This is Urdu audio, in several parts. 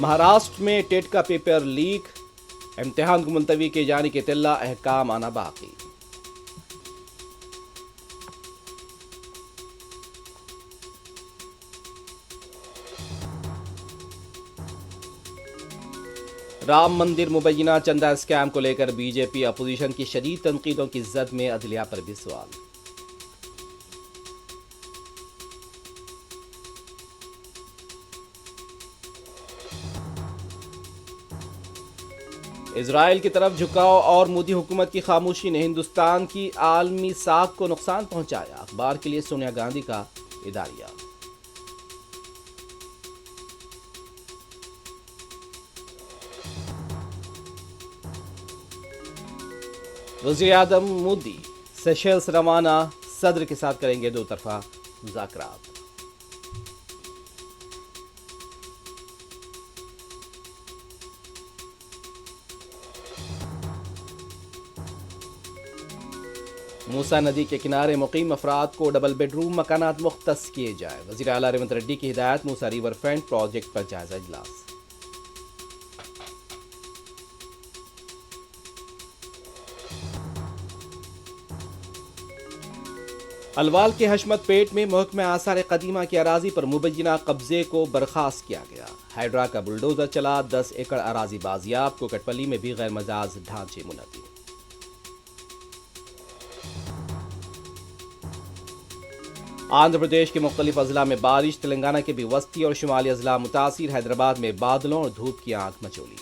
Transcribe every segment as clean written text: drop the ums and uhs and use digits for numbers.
مہاراشٹر میں ٹیٹ کا پیپر لیک، امتحان کو ملتوی کیے جانے کے اطلاع، احکام آنا باقی۔ رام مندر مبینہ چندہ اسکیم کو لے کر بی جے پی اپوزیشن کی شدید تنقیدوں کی زد میں، عدلیہ پر بھی سوال۔ اسرائیل کی طرف جھکاؤ اور مودی حکومت کی خاموشی نے ہندوستان کی عالمی ساکھ کو نقصان پہنچایا، اخبار کے لیے سونیا گاندھی کا اداریہ۔ وزیر اعظم مودی سیشلز روانہ، صدر کے ساتھ کریں گے دو طرفہ مذاکرات۔ موسیٰ ندی کے کنارے مقیم افراد کو ڈبل بیڈ روم مکانات مختص کیے جائیں، وزیر اعلیٰ ریونت ریڈی کی ہدایت۔ موسیٰ ریور فرنٹ پروجیکٹ پر جائزہ اجلاس۔ الوال کے حشمت پیٹ میں محکمہ آثار قدیمہ کی اراضی پر مبینہ قبضے کو برخاست کیا گیا، ہائیڈرا کا بلڈوزر چلا، 10 ایکڑ اراضی بازیاب۔ کوکٹ پلی میں بھی غیر مجاز ڈھانچے منہدم۔ آندھرا پردیش کے مختلف اضلاع میں بارش، تلنگانہ کے بھی وسطی اور شمالی اضلاع متاثر، حیدرآباد میں بادلوں اور دھوپ کی آنکھ مچولی۔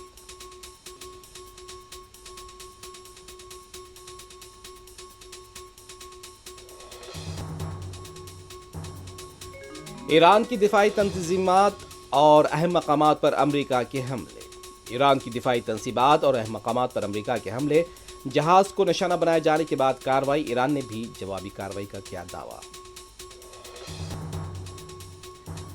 ایران کی دفاعی تنظیمات اور اہم مقامات پر امریکہ کے حملے۔ ایران کی دفاعی تنصیبات اور اہم مقامات پر امریکہ کے حملے، جہاز کو نشانہ بنائے جانے کے بعد کارروائی، ایران نے بھی جوابی کارروائی کا کیا دعویٰ۔